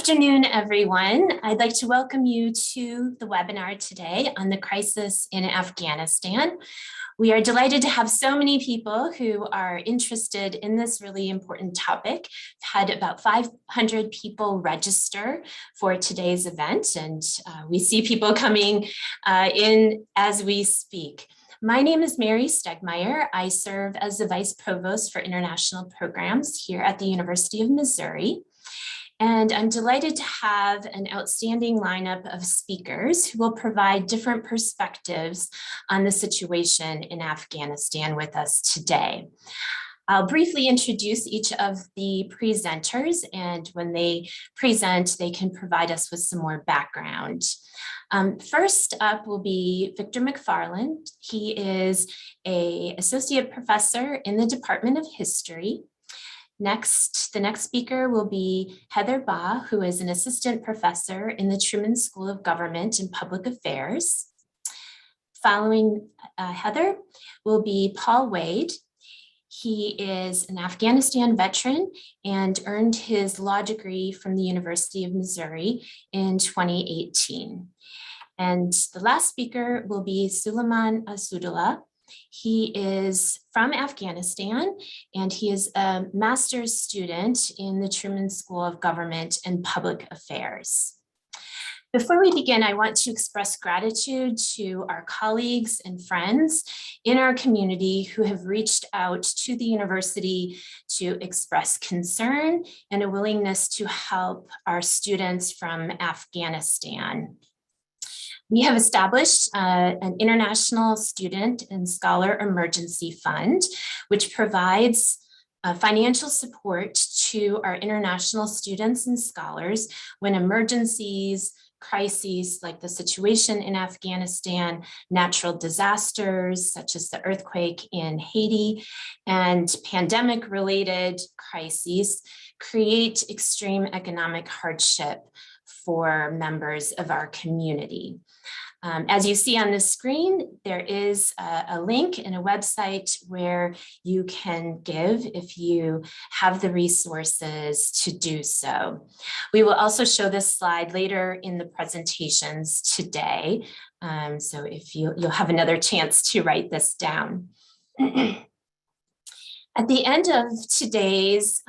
afternoon, everyone. I'd like to welcome you to the webinar today on the crisis in Afghanistan. We are delighted to have so many people who are interested in this really important topic. We've had about 500 people register for today's event, and we see people coming in as we speak. My name is Mary Stegmaier. I serve as the Vice Provost for International Programs here at the University of Missouri. And I'm delighted to have an outstanding lineup of speakers who will provide different perspectives on the situation in Afghanistan with us today. I'll briefly introduce each of the presenters, and when they present, they can provide us with some more background. First up will be Victor McFarland. He is an associate professor in the Department of History. The next speaker will be Heather Baugh, who is an assistant professor in the Truman School of Government and Public Affairs. Following Heather will be Paul Wade. He is an Afghanistan veteran and earned his law degree from the University of Missouri in 2018. And the last speaker will be Sulaiman Assadullah. He is from Afghanistan, and he is a master's student in the Truman School of Government and Public Affairs. Before we begin, I want to express gratitude to our colleagues and friends in our community who have reached out to the university to express concern and a willingness to help our students from Afghanistan. We have established an International Student and Scholar Emergency Fund, which provides financial support to our international students and scholars when emergencies, crises like the situation in Afghanistan, natural disasters such as the earthquake in Haiti, and pandemic-related crises create extreme economic hardship for members of our community. As you see on the screen, there is a link and a website where you can give if you have the resources to do so. We will also show this slide later in the presentations today. So if you'll have another chance to write this down. At the end of today's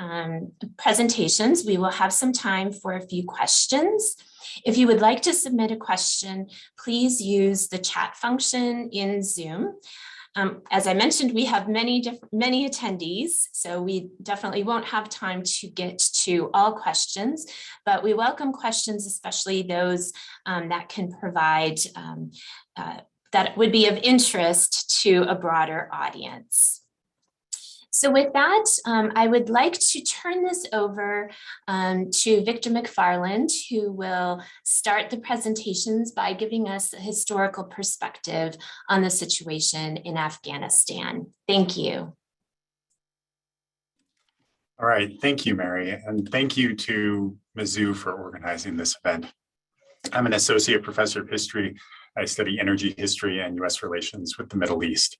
presentations, we will have some time for a few questions. If you would like to submit a question, please use the chat function in Zoom. As I mentioned, we have many attendees, so we definitely won't have time to get to all questions, but we welcome questions, especially those that can provide, that would be of interest to a broader audience. So with that, I would like to turn this over to Victor McFarland, who will start the presentations by giving us a historical perspective on the situation in Afghanistan. Thank you. All right, thank you, Mary, and thank you to Mizzou for organizing this event. I'm an associate professor of history. I study energy history and US relations with the Middle East.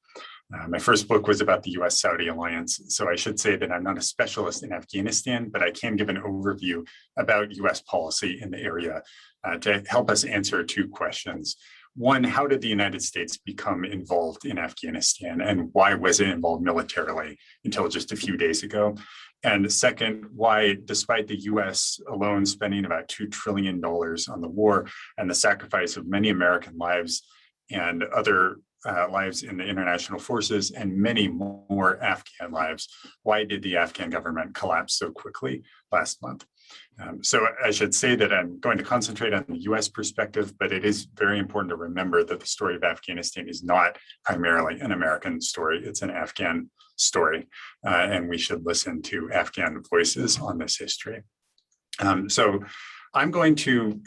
My first book was about the US-Saudi alliance, so I should say that I'm not a specialist in Afghanistan, but I can give an overview about US policy in the area to help us answer two questions. One, how did the United States become involved in Afghanistan, and why was it involved militarily until just a few days ago? And second, why, despite the US alone spending about $2 trillion on the war and the sacrifice of many American lives and other lives in the international forces and many more Afghan lives, why did the Afghan government collapse so quickly last month? So I should say that I'm going to concentrate on the US perspective, but it is very important to remember that the story of Afghanistan is not primarily an American story, it's an Afghan story, and we should listen to Afghan voices on this history. So I'm going to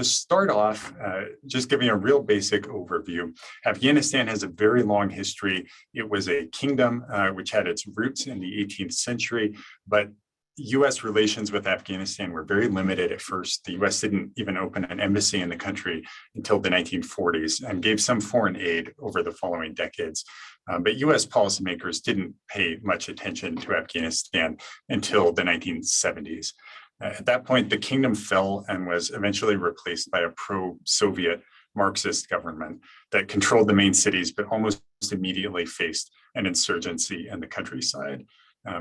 start off just giving a real basic overview. Afghanistan has a very long history. It was a kingdom which had its roots in the 18th century, but US relations with Afghanistan were very limited at first. The US didn't even open an embassy in the country until the 1940s and gave some foreign aid over the following decades. But US policymakers didn't pay much attention to Afghanistan until the 1970s. At that point, the kingdom fell and was eventually replaced by a pro-Soviet Marxist government that controlled the main cities, but almost immediately faced an insurgency in the countryside.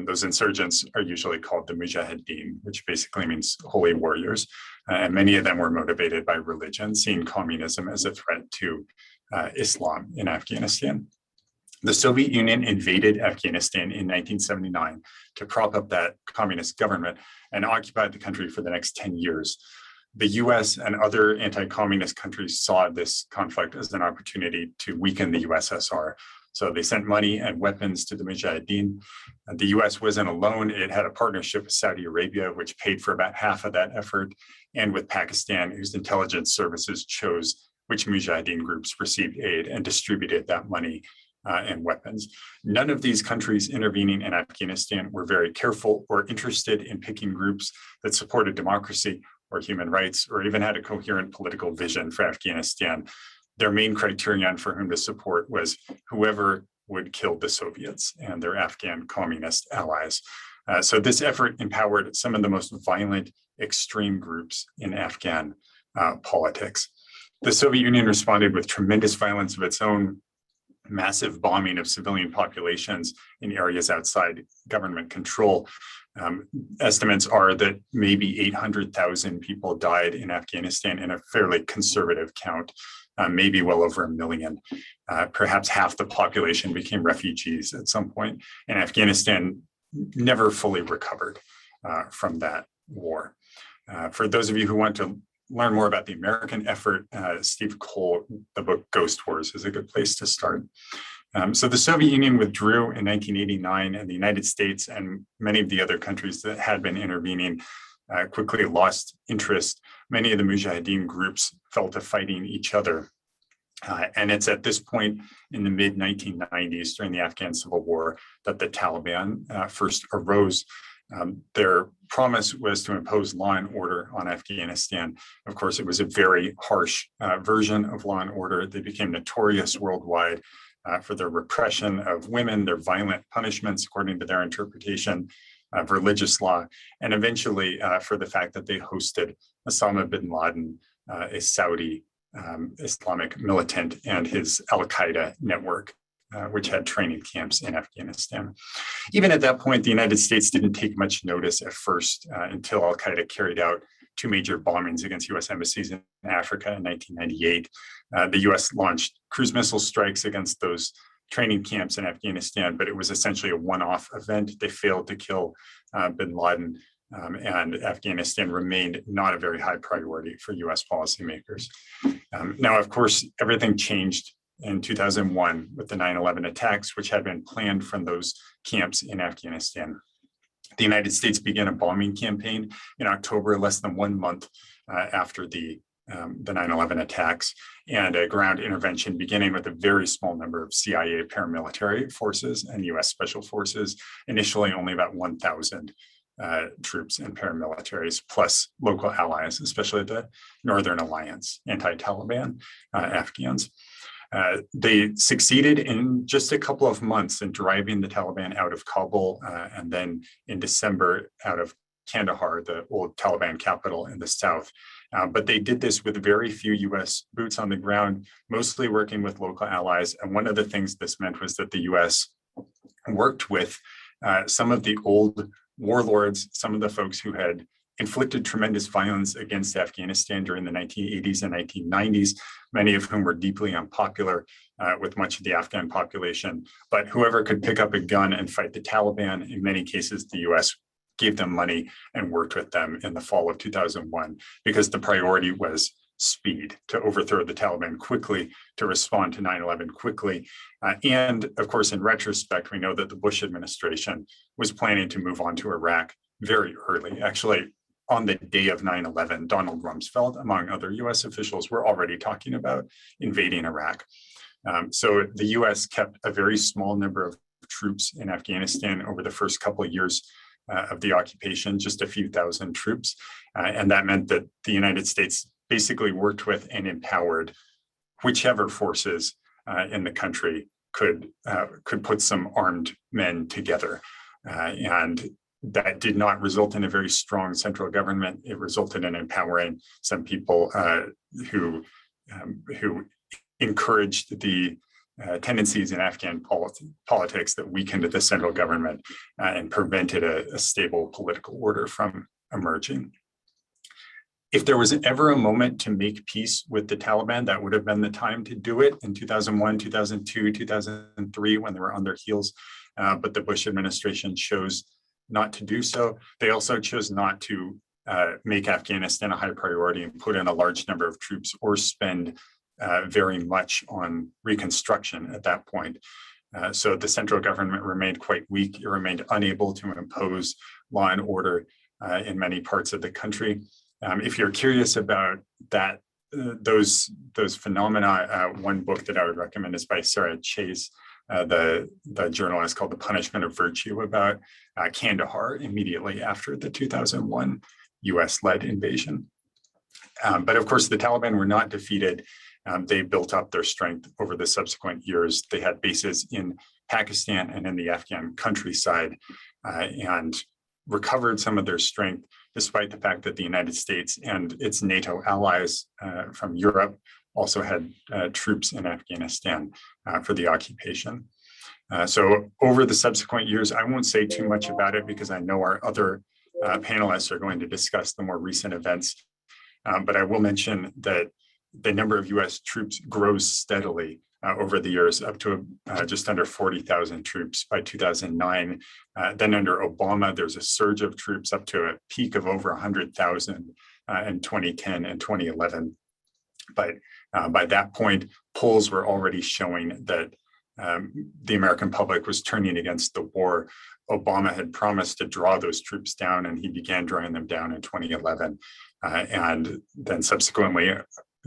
Those insurgents are usually called the Mujahideen, which basically means holy warriors. And many of them were motivated by religion, seeing communism as a threat to Islam in Afghanistan. The Soviet Union invaded Afghanistan in 1979 to prop up that communist government and occupied the country for the next 10 years. The US and other anti-communist countries saw this conflict as an opportunity to weaken the USSR. So they sent money and weapons to the Mujahideen. The US wasn't alone. It had a partnership with Saudi Arabia, which paid for about half of that effort, and with Pakistan, whose intelligence services chose which Mujahideen groups received aid and distributed that money and weapons. None of these countries intervening in Afghanistan were very careful or interested in picking groups that supported democracy or human rights, or even had a coherent political vision for Afghanistan. Their main criterion for whom to support was whoever would kill the Soviets and their Afghan communist allies. So this effort empowered some of the most violent extreme groups in Afghan politics. The Soviet Union responded with tremendous violence of its own, massive bombing of civilian populations in areas outside government control. Estimates are that maybe 800,000 people died in Afghanistan in a fairly conservative count, maybe well over 1 million. Perhaps half the population became refugees at some point, and Afghanistan never fully recovered from that war. For those of you who want to learn more about the American effort, Steve Cole, the book Ghost Wars is a good place to start. So the Soviet Union withdrew in 1989, and the United States and many of the other countries that had been intervening quickly lost interest. Many of the Mujahideen groups fell to fighting each other. And it's at this point in the mid-1990s, during the Afghan Civil War, that the Taliban first arose. Their promise was to impose law and order on Afghanistan. Of course, it was a very harsh version of law and order. They became notorious worldwide for their repression of women, their violent punishments, according to their interpretation of religious law, and eventually for the fact that they hosted Osama bin Laden, a Saudi Islamic militant, and his Al-Qaeda network, which had training camps in Afghanistan. Even at that point, the United States didn't take much notice at first until Al-Qaeda carried out 2 major bombings against US embassies in Africa in 1998. The US launched cruise missile strikes against those training camps in Afghanistan, but it was essentially a one-off event. They failed to kill bin Laden, and Afghanistan remained not a very high priority for US policymakers. Now, of course, everything changed in 2001 with the 9/11 attacks, which had been planned from those camps in Afghanistan. The United States began a bombing campaign in October, less than 1 month after the 9/11 attacks, and a ground intervention beginning with a very small number of CIA paramilitary forces and US Special Forces, initially only about 1,000 troops and paramilitaries, plus local allies, especially the Northern Alliance, anti-Taliban Afghans. They succeeded in just a couple of months in driving the Taliban out of Kabul, and then in December out of Kandahar, the old Taliban capital in the south. But they did this with very few US boots on the ground, mostly working with local allies. And one of the things this meant was that the US worked with some of the old warlords, some of the folks who had inflicted tremendous violence against Afghanistan during the 1980s and 1990s, many of whom were deeply unpopular with much of the Afghan population. But whoever could pick up a gun and fight the Taliban, in many cases, the US gave them money and worked with them in the fall of 2001, because the priority was speed, to overthrow the Taliban quickly, to respond to 9/11 quickly. And of course, in retrospect, we know that the Bush administration was planning to move on to Iraq very early. Actually, on the day of 9/11, Donald Rumsfeld, among other US officials, were already talking about invading Iraq. So the US kept a very small number of troops in Afghanistan over the first couple of years of the occupation, just a few thousand troops. And that meant that the United States basically worked with and empowered whichever forces in the country could put some armed men together. And that did not result in a very strong central government. It resulted in empowering some people who encouraged the tendencies in Afghan politics that weakened the central government and prevented a stable political order from emerging. If there was ever a moment to make peace with the Taliban, that would have been the time to do it in 2001, 2002, 2003, when they were on their heels. But the Bush administration chose not to do so. They also chose not to make Afghanistan a high priority and put in a large number of troops or spend very much on reconstruction at that point. So the central government remained quite weak. It remained unable to impose law and order in many parts of the country. If you're curious about that, those phenomena, one book that I would recommend is by Sarah Chase, the journalist, called The Punishment of Virtue, about Kandahar immediately after the 2001 US-led invasion. But of course, the Taliban were not defeated. They built up their strength over the subsequent years. They had bases in Pakistan and in the Afghan countryside and recovered some of their strength, despite the fact that the United States and its NATO allies from Europe also had troops in Afghanistan for the occupation. So over the subsequent years, I won't say too much about it because I know our other panelists are going to discuss the more recent events. But I will mention that the number of US troops grows steadily over the years, up to just under 40,000 troops by 2009. Then under Obama, there's a surge of troops up to a peak of over 100,000 in 2010 and 2011. But by that point, polls were already showing that the American public was turning against the war. Obama had promised to draw those troops down, and he began drawing them down in 2011. And then subsequently,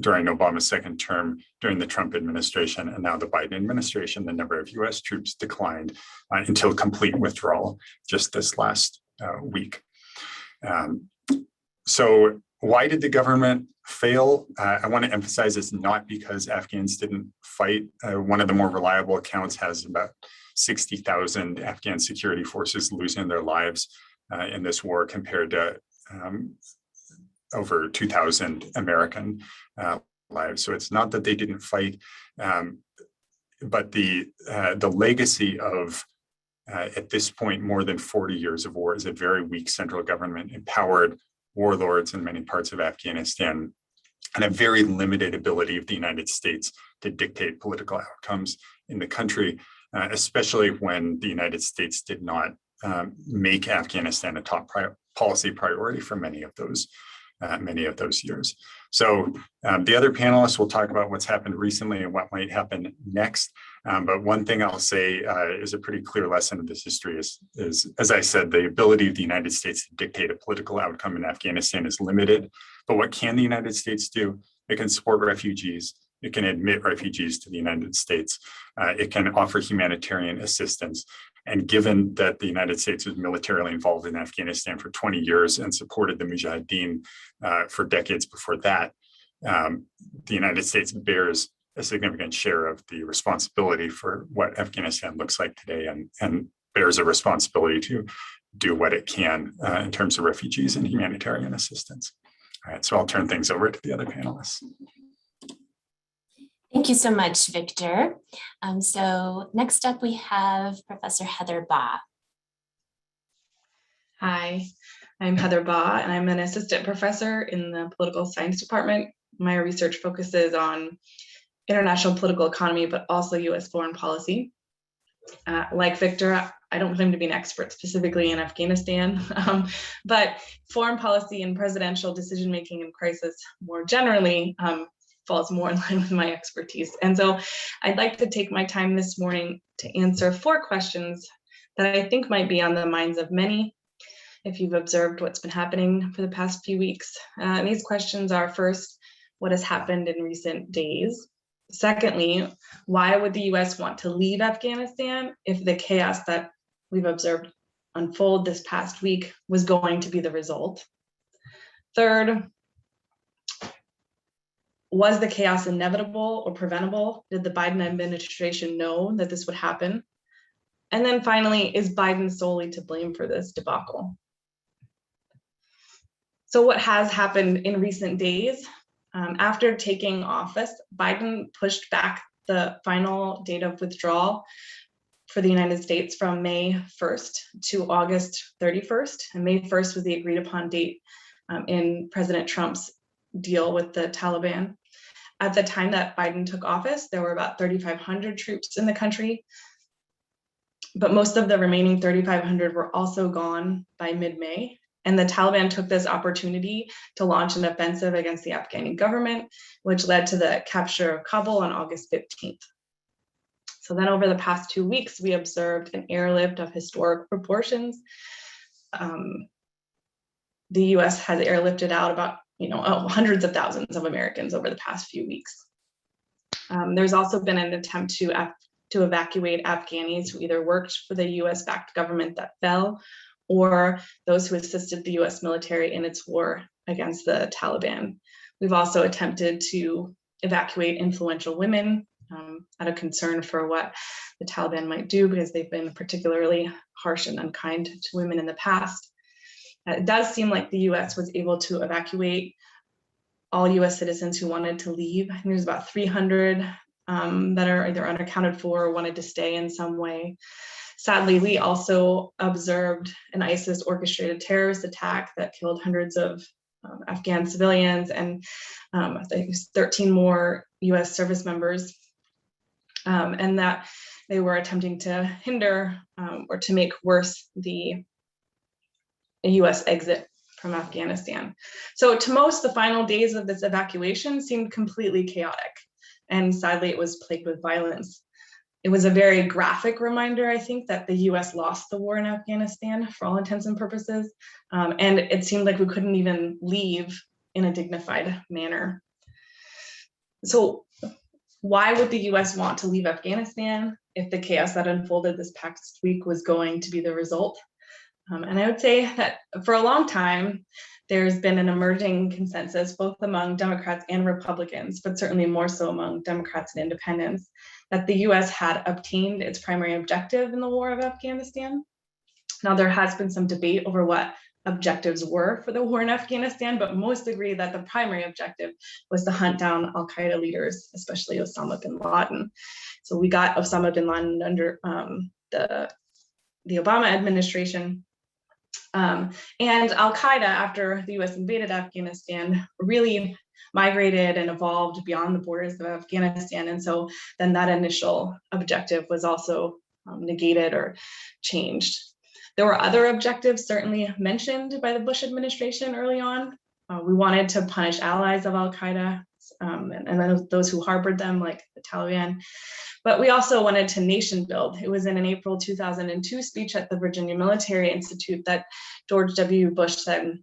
during Obama's second term, during the Trump administration, and now the Biden administration, the number of US troops declined until complete withdrawal just this last week. So why did the government fail? I want to emphasize it's not because Afghans didn't fight. One of the more reliable accounts has about 60,000 Afghan security forces losing their lives in this war, compared to over 2,000 American lives. So it's not that they didn't fight, but the legacy of, at this point, more than 40 years of war is a very weak central government, empowered warlords in many parts of Afghanistan, and a very limited ability of the United States to dictate political outcomes in the country, especially when the United States did not make Afghanistan a top policy priority for many of those years. So the other panelists will talk about what's happened recently and what might happen next. But one thing I'll say is a pretty clear lesson of this history is, as I said, the ability of the United States to dictate a political outcome in Afghanistan is limited. But what can the United States do? It can support refugees. It can admit refugees to the United States. It can offer humanitarian assistance. And given that the United States was militarily involved in Afghanistan for 20 years and supported the Mujahideen for decades before that, the United States bears a significant share of the responsibility for what Afghanistan looks like today, and bears a responsibility to do what it can in terms of refugees and humanitarian assistance. All right, so I'll turn things over to the other panelists. Thank you so much, Victor. So next up, we have Professor Heather Baugh. Hi, I'm Heather Baugh, and I'm an assistant professor in the political science department. My research focuses on international political economy, but also US foreign policy. Like Victor, I don't claim to be an expert specifically in Afghanistan, but foreign policy and presidential decision-making in crisis more generally falls more in line with my expertise. And so I'd like to take my time this morning to answer 4 questions that I think might be on the minds of many if you've observed what's been happening for the past few weeks. These questions are: first, what has happened in recent days? Secondly, why would the US want to leave Afghanistan if the chaos that we've observed unfold this past week was going to be the result? Third, was the chaos inevitable or preventable? Did the Biden administration know that this would happen? And then finally, is Biden solely to blame for this debacle? So what has happened in recent days? After taking office, Biden pushed back the final date of withdrawal for the United States from May 1st to August 31st. And May 1st was the agreed upon date in President Trump's deal with the Taliban. At the time that Biden took office, there were about 3,500 troops in the country, but most of the remaining 3,500 were also gone by mid-May. And the Taliban took this opportunity to launch an offensive against the Afghani government, which led to the capture of Kabul on August 15th. So then over the past 2 weeks, we observed an airlift of historic proportions. The US has airlifted out about hundreds of thousands of Americans over the past few weeks. There's also been an attempt to evacuate Afghanis who either worked for the US-backed government that fell, or those who assisted the US military in its war against the Taliban. We've also attempted to evacuate influential women out of concern for what the Taliban might do, because they've been particularly harsh and unkind to women in the past. It does seem like the US was able to evacuate all US citizens who wanted to leave. I think there's about 300 that are either unaccounted for or wanted to stay in some way. Sadly, we also observed an ISIS orchestrated terrorist attack that killed hundreds of Afghan civilians and I think 13 more US service members, and that they were attempting to hinder or to make worse the US exit from Afghanistan. So to most, the final days of this evacuation seemed completely chaotic, and sadly, it was plagued with violence. It was a very graphic reminder, I think, that the US lost the war in Afghanistan for all intents and purposes. And it seemed like we couldn't even leave in a dignified manner. So why would the US want to leave Afghanistan if the chaos that unfolded this past week was going to be the result? And I would say that for a long time, there's been an emerging consensus, both among Democrats and Republicans, but certainly more so among Democrats and independents, that the US had obtained its primary objective in the war of Afghanistan. Now, there has been some debate over what objectives were for the war in Afghanistan, but most agree that the primary objective was to hunt down al-Qaeda leaders, especially Osama bin Laden. So we got Osama bin Laden under the Obama administration. And al-Qaeda, after the US invaded Afghanistan, really migrated and evolved beyond the borders of Afghanistan. And so then that initial objective was also negated or changed. There were other objectives certainly mentioned by the Bush administration early on. We wanted to punish allies of al-Qaeda and then those who harbored them, like the Taliban. But we also wanted to nation build. It was in an April 2002 speech at the Virginia Military Institute that George W. Bush said,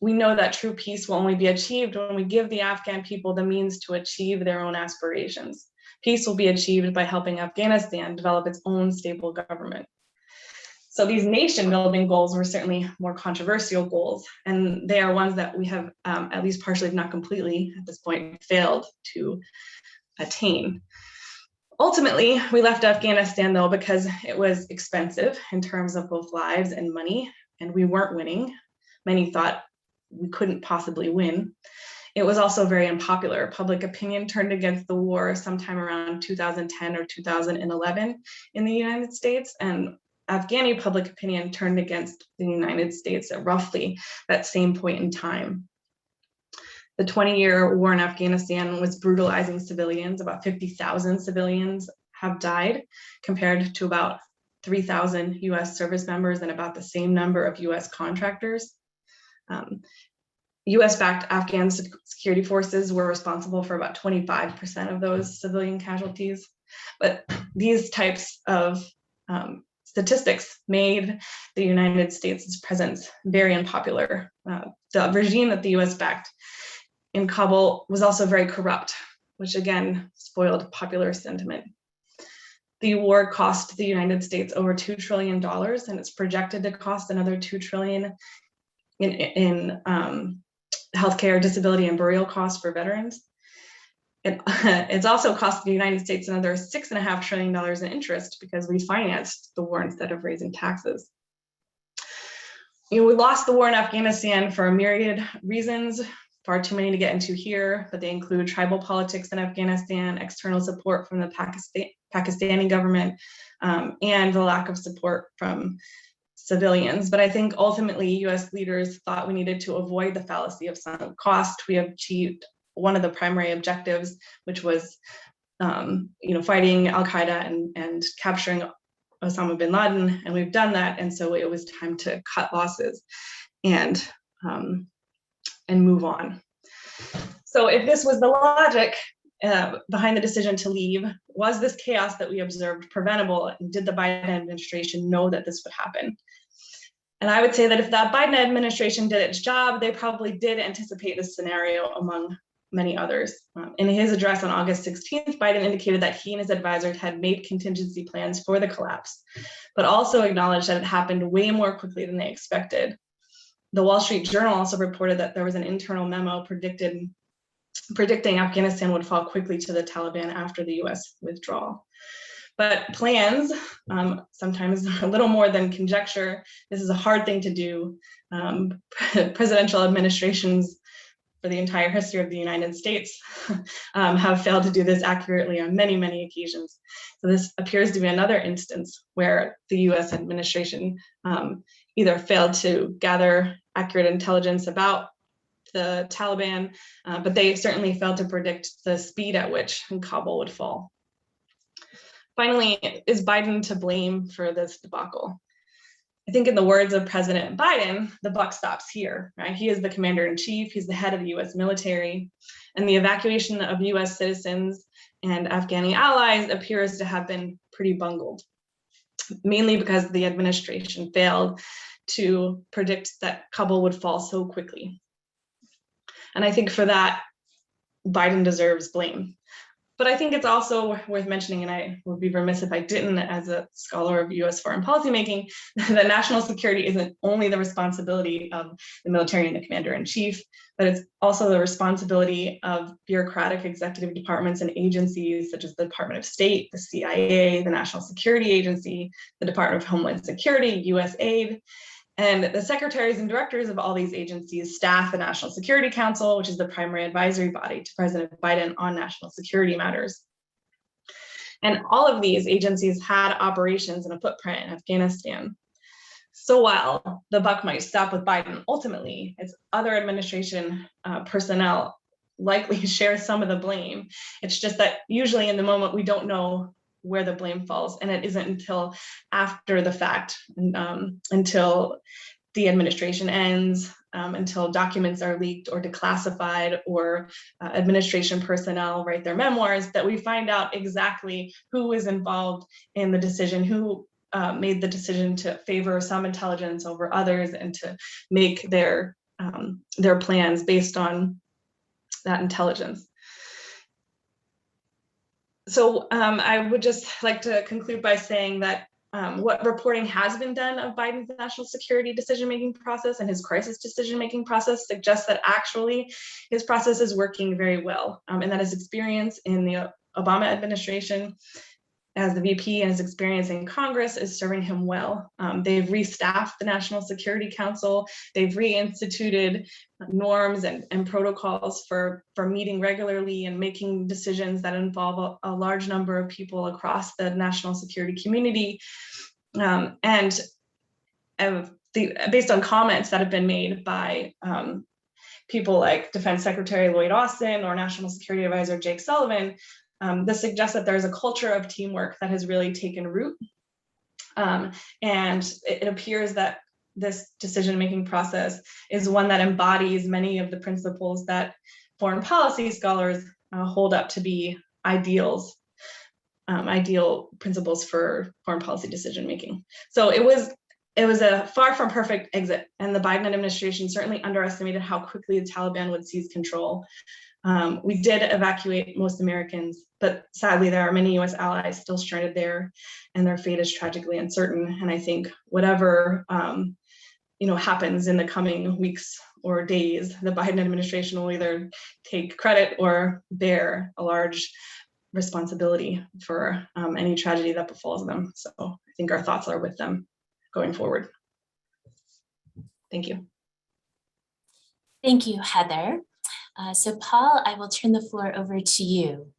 "We know that true peace will only be achieved when we give the Afghan people the means to achieve their own aspirations. Peace will be achieved by helping Afghanistan develop its own stable government." So these nation building goals were certainly more controversial goals, and they are ones that we have, at least partially, if not completely at this point, failed to attain. Ultimately, we left Afghanistan, though, because it was expensive in terms of both lives and money, and we weren't winning. Many thought we couldn't possibly win. It was also very unpopular. Public opinion turned against the war sometime around 2010 or 2011 in the United States, and Afghani public opinion turned against the United States at roughly that same point in time. The 20-year war in Afghanistan was brutalizing civilians. About 50,000 civilians have died, compared to about 3,000 US service members and about the same number of US contractors. US-backed Afghan security forces were responsible for about 25% of those civilian casualties. But these types of statistics made the United States' presence very unpopular. The regime that the US backed in Kabul was also very corrupt, which again spoiled popular sentiment. The war cost the United States over $2 trillion, and it's projected to cost another $2 trillion in healthcare, disability, and burial costs for veterans. It's also cost the United States another $6.5 trillion in interest because we financed the war instead of raising taxes. We lost the war in Afghanistan for a myriad reasons, far too many to get into here, but they include tribal politics in Afghanistan, external support from the Pakistani government, and the lack of support from civilians. But I think ultimately US leaders thought we needed to avoid the fallacy of sunk cost. We have achieved one of the primary objectives, which was fighting Al-Qaeda and capturing Osama bin Laden, and we've done that. And so it was time to cut losses and move on. So if this was the logic behind the decision to leave, was this chaos that we observed preventable? And did the Biden administration know that this would happen? And I would say that if that Biden administration did its job, they probably did anticipate this scenario among many others. In his address on August 16th, Biden indicated that he and his advisors had made contingency plans for the collapse, but also acknowledged that it happened way more quickly than they expected. The Wall Street Journal also reported that there was an internal memo predicting Afghanistan would fall quickly to the Taliban after the US withdrawal. But plans, sometimes a little more than conjecture. This is a hard thing to do. Presidential administrations for the entire history of the United States have failed to do this accurately on many, many occasions. So this appears to be another instance where the US administration either failed to gather accurate intelligence about the Taliban, but they certainly failed to predict the speed at which Kabul would fall. Finally, is Biden to blame for this debacle? I think in the words of President Biden, the buck stops here, right? He is the commander-in-chief, he's the head of the US military, and the evacuation of US citizens and Afghani allies appears to have been pretty bungled, mainly because the administration failed to predict that Kabul would fall so quickly. And I think for that, Biden deserves blame. But I think it's also worth mentioning, and I would be remiss if I didn't, as a scholar of US foreign policy making, that national security isn't only the responsibility of the military and the commander-in-chief, but it's also the responsibility of bureaucratic executive departments and agencies such as the Department of State, the CIA, the National Security Agency, the Department of Homeland Security, USAID, and the secretaries and directors of all these agencies staff the National Security Council, which is the primary advisory body to President Biden on national security matters. And all of these agencies had operations and a footprint in Afghanistan. So while the buck might stop with Biden, ultimately, its other administration personnel likely share some of the blame. It's just that usually in the moment, we don't know where the blame falls, and it isn't until after the fact, until the administration ends, until documents are leaked or declassified, or administration personnel write their memoirs, that we find out exactly who was involved in the decision, who made the decision to favor some intelligence over others and to make their plans based on that intelligence. So I would just like to conclude by saying that what reporting has been done of Biden's national security decision-making process and his crisis decision-making process suggests that actually his process is working very well, and that his experience in the Obama administration as the VP and his experience in Congress is serving him well. They've restaffed the National Security Council. They've reinstituted norms and protocols for meeting regularly and making decisions that involve a large number of people across the national security community. Based on comments that have been made by people like Defense Secretary Lloyd Austin or National Security Advisor Jake Sullivan, this suggests that there's a culture of teamwork that has really taken root. And it appears that this decision-making process is one that embodies many of the principles that foreign policy scholars hold up to be ideal principles for foreign policy decision-making. So it was a far from perfect exit, and the Biden administration certainly underestimated how quickly the Taliban would seize control. We did evacuate most Americans, but sadly there are many US allies still stranded there, and their fate is tragically uncertain. And I think whatever happens in the coming weeks or days, the Biden administration will either take credit or bear a large responsibility for any tragedy that befalls them. So I think our thoughts are with them going forward. Thank you. Thank you, Heather. So Paul, I will turn the floor over to you.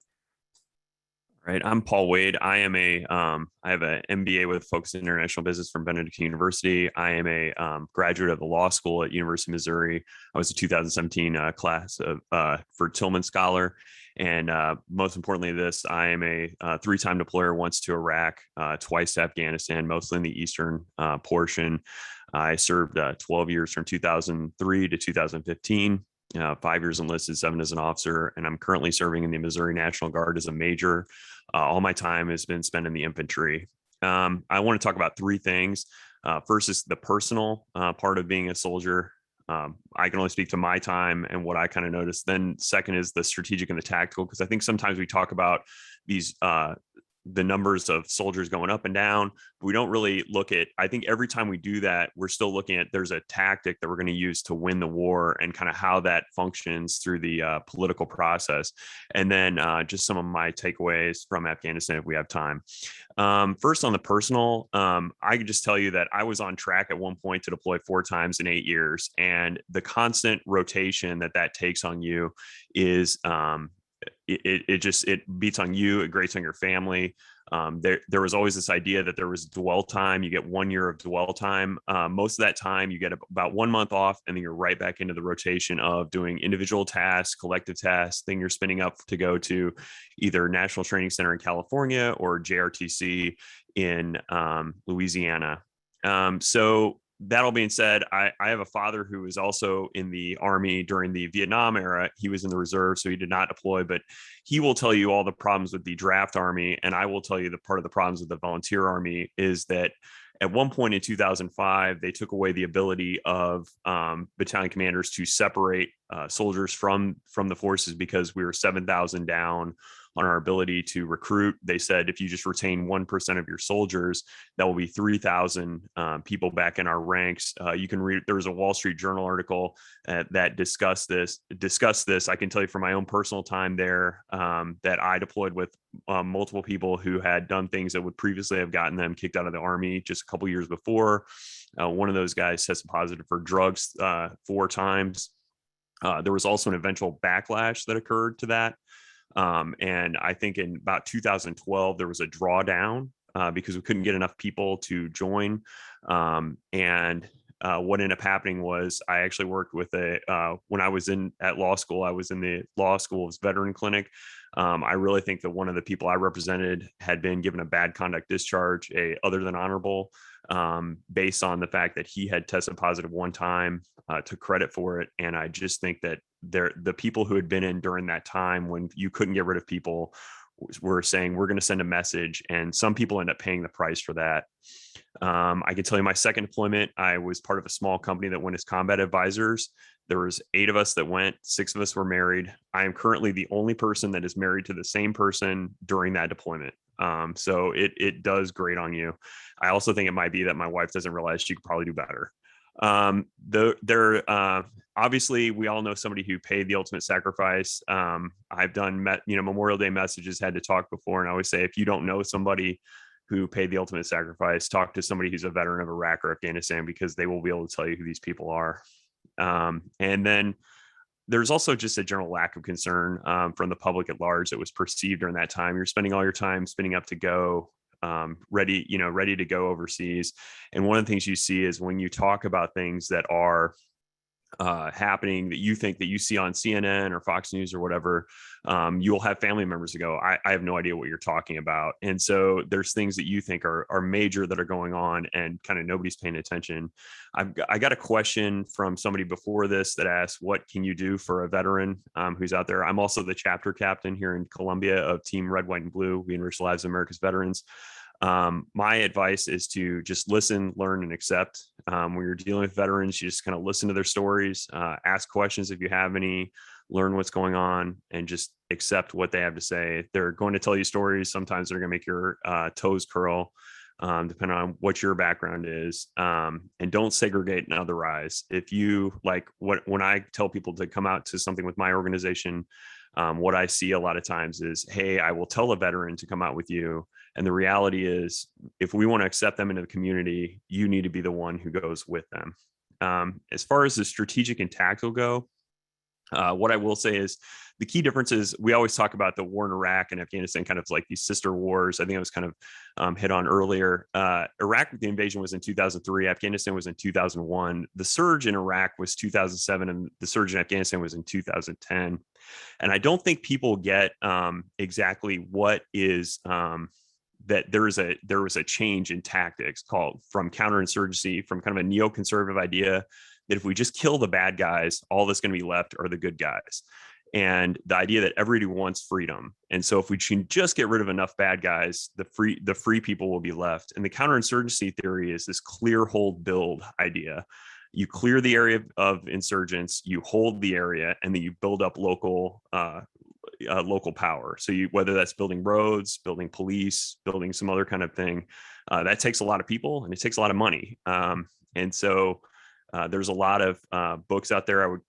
Right, I'm Paul Wade. I am I have an MBA with focus in international business from Benedict University. I am a graduate of the law school at University of Missouri. I was a 2017 class of for Tillman Scholar, and most importantly, I am a 3-time deployer, once to Iraq, twice to Afghanistan, mostly in the eastern portion. I served 12 years from 2003 to 2015. 5 years enlisted, 7 as an officer, and I'm currently serving in the Missouri National Guard as a major. All my time has been spent in the infantry. I want to talk about 3 things. First is the personal part of being a soldier. I can only speak to my time and what I kind of noticed. Then second is the strategic and the tactical, because I think sometimes we talk about these the numbers of soldiers going up and down. We don't really look at, I think every time we do that, we're still looking at, there's a tactic that we're going to use to win the war and kind of how that functions through the political process. And then just some of my takeaways from Afghanistan if we have time. First on the personal, I can just tell you that I was on track at one point to deploy 4 times in 8 years. And the constant rotation that takes on you is, it beats on you, it grates on your family. There was always this idea that there was dwell time. You get 1 year of dwell time. Most of that time you get about 1 month off, and then you're right back into the rotation of doing individual tasks, collective tasks. Then you're spinning up to go to either National Training Center in California or JRTC in Louisiana. So that all being said, I have a father who was also in the Army during the Vietnam era. He was in the reserve, so he did not deploy, but he will tell you all the problems with the draft Army. And I will tell you the part of the problems with the volunteer Army is that at one point in 2005, they took away the ability of battalion commanders to separate soldiers from the forces because we were 7,000 down on our ability to recruit. They said, if you just retain 1% of your soldiers, that will be 3,000 people back in our ranks. You can read, there was a Wall Street Journal article that discussed this. I can tell you from my own personal time there that I deployed with multiple people who had done things that would previously have gotten them kicked out of the Army just a couple years before. One of those guys tested positive for drugs 4 times. There was also an eventual backlash that occurred to that. And I think in about 2012, there was a drawdown because we couldn't get enough people to join. What ended up happening was I actually worked with when I was at law school, I was in the law school's veteran clinic. I really think that one of the people I represented had been given a bad conduct discharge, other than honorable, based on the fact that he had tested positive 1 time, took credit for it. And I just think that the people who had been in during that time when you couldn't get rid of people were saying, we're going to send a message. And some people end up paying the price for that. I can tell you my second deployment, I was part of a small company that went as combat advisors. There was 8 of us that went, 6 of us were married. I am currently the only person that is married to the same person during that deployment. So it does grate on you. I also think it might be that my wife doesn't realize she could probably do better. Obviously we all know somebody who paid the ultimate sacrifice. I've done, Memorial Day messages, had to talk before. And I always say, if you don't know somebody who paid the ultimate sacrifice, talk to somebody who's a veteran of Iraq or Afghanistan, because they will be able to tell you who these people are. And then there's also just a general lack of concern from the public at large that was perceived during that time. You're spending all your time spinning up to go, ready to go overseas. And one of the things you see is when you talk about things that are happening that you think that you see on CNN or Fox News or whatever, you'll have family members that go, I have no idea what you're talking about. And so there's things that you think are major that are going on and kind of nobody's paying attention. I got a question from somebody before this that asked, what can you do for a veteran who's out there? I'm also the chapter captain here in Columbia of Team Red, White, and Blue. We enrich the lives of America's veterans. My advice is to just listen, learn, and accept. When you're dealing with veterans, you just kind of listen to their stories, ask questions if you have any, learn what's going on, and just accept what they have to say. They're going to tell you stories. Sometimes they're going to make your toes curl. depending on what your background is, and don't segregate and otherize. If you like when I tell people to come out to something with my organization, what I see a lot of times is, hey, I will tell a veteran to come out with you. And the reality is, if we want to accept them into the community, you need to be the one who goes with them. As far as the strategic and tactical go, what I will say is the key difference is we always talk about the war in Iraq and Afghanistan, kind of like these sister wars. I think it was kind of hit on earlier. Iraq, the invasion was in 2003. Afghanistan was in 2001. The surge in Iraq was 2007, and the surge in Afghanistan was in 2010. And I don't think people get exactly what is that there was a change in tactics called from counterinsurgency, from kind of a neoconservative idea that if we just kill the bad guys, all that's going to be left are the good guys. And the idea that everybody wants freedom. And so if we can just get rid of enough bad guys, the free people will be left. And the counterinsurgency theory is this clear, hold, build idea. You clear the area of insurgents, you hold the area, and then you build up local power. So whether that's building roads, building police, building some other kind of thing, that takes a lot of people and it takes a lot of money. And so there's a lot of books out there. I would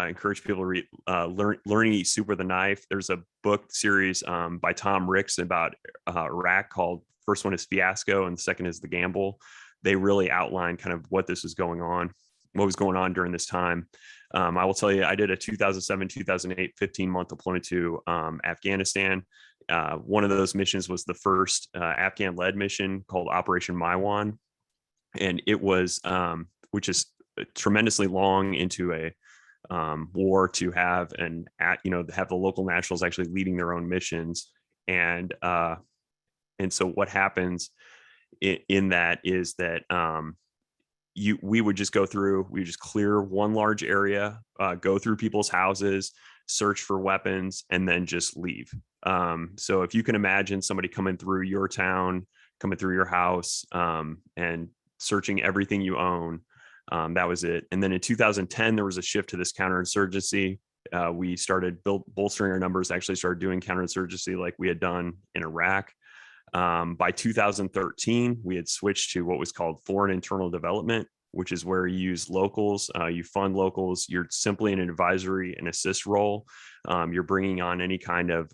encourage people to read Learning to Eat Soup with a Knife. There's a book series by Tom Ricks about Iraq called, first one is Fiasco and the second is The Gamble. They really outline kind of what this was going on, what was going on during this time. I will tell you, I did a 2007, 2008, 15-month deployment to Afghanistan. One of those missions was the first Afghan-led mission called Operation Maiwan. And it was, which is tremendously long into a war to have have the local nationals actually leading their own missions. And so what happens in that is that we would just go through, we just clear one large area, go through people's houses, search for weapons, and then just leave. So if you can imagine somebody coming through your town, coming through your house, and searching everything you own, that was it. And then in 2010, there was a shift to this counterinsurgency. We started bolstering our numbers, actually started doing counterinsurgency like we had done in Iraq. By 2013, we had switched to what was called foreign internal development, which is where you use locals, you fund locals, you're simply in an advisory and assist role. You're bringing on any kind of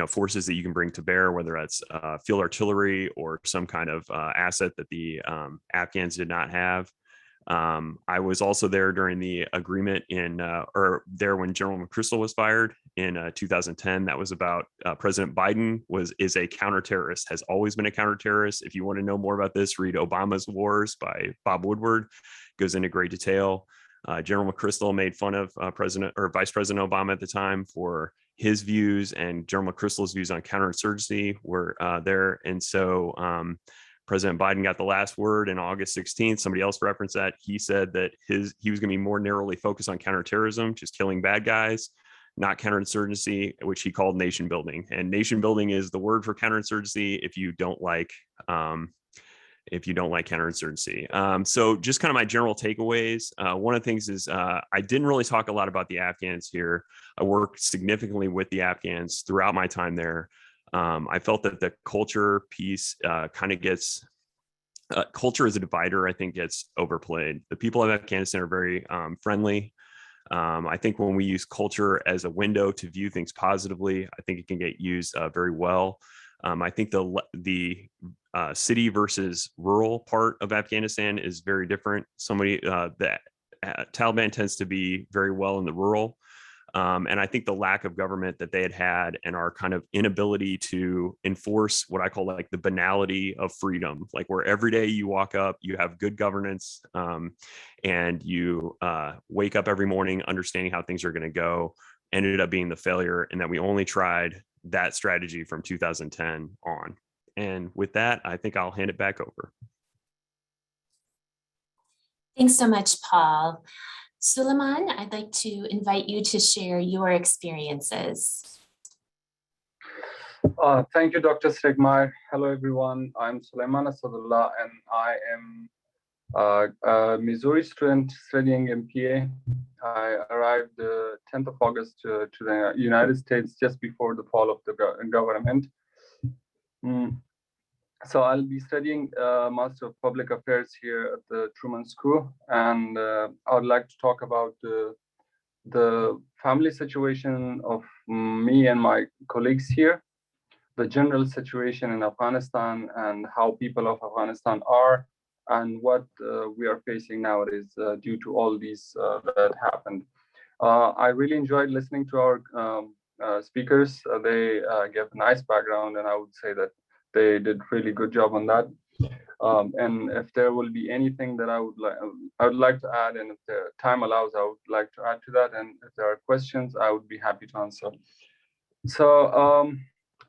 forces that you can bring to bear, whether that's field artillery or some kind of asset that the Afghans did not have. I was also there during the agreement there when General McChrystal was fired in 2010. That was about President Biden is a counterterrorist, has always been a counterterrorist. If you want to know more about this, read Obama's Wars by Bob Woodward. Goes into great detail. General McChrystal made fun of Vice President Obama at the time for his views, and General McChrystal's views on counterinsurgency were there. And so President Biden got the last word in August 16th. Somebody else referenced that. He said that he was going to be more narrowly focused on counterterrorism, just killing bad guys, not counterinsurgency, which he called nation building. And nation building is the word for counterinsurgency if you don't like counterinsurgency. So just kind of my general takeaways. One of the things is I didn't really talk a lot about the Afghans here. I worked significantly with the Afghans throughout my time there. I felt that the culture piece kind of gets, culture as a divider, I think gets overplayed. The people of Afghanistan are very friendly. I think when we use culture as a window to view things positively, I think it can get used very well. I think the city versus rural part of Afghanistan is very different. The Taliban tends to be very well in the rural. And I think the lack of government that they had and our kind of inability to enforce what I call like the banality of freedom, like where every day you walk up, you have good governance, and you wake up every morning understanding how things are going to go, ended up being the failure, and that we only tried that strategy from 2010 on. And with that, I think I'll hand it back over. Thanks so much, Paul. Suleiman, I'd like to invite you to share your experiences. Thank you, Dr. Stegmaier. Hello, everyone. I'm Sulaiman Assadullah, and I am a Missouri student studying MPA. I arrived the 10th of August to the United States just before the fall of the government. Mm. So I'll be studying Master of Public Affairs here at the Truman School, and I would like to talk about the family situation of me and my colleagues here, the general situation in Afghanistan, and how people of Afghanistan are, and what we are facing nowadays due to all these that happened. I really enjoyed listening to our speakers. They gave a nice background, and I would say that they did really good job on that. And if there will be anything that I would like to add, and if the time allows, I would like to add to that. And if there are questions, I would be happy to answer. So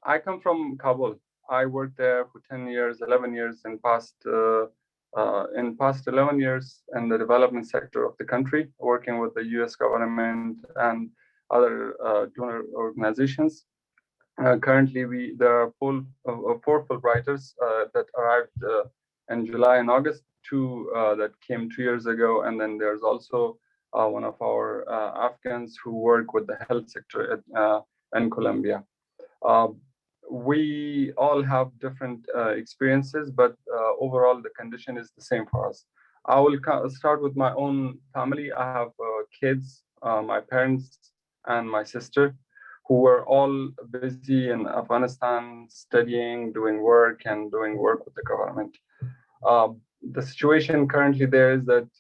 I come from Kabul. I worked there for 10 years, 11 years in past 11 years in the development sector of the country, working with the US government and other donor organizations. Currently, there are four Fulbrighters that arrived in July and August, two that came 2 years ago, and then there's also one of our Afghans who work with the health sector in Colombia. We all have different experiences, but overall the condition is the same for us. I will start with my own family. I have kids, my parents, and my sister, who were all busy in Afghanistan studying, doing work with the government. The situation currently there is that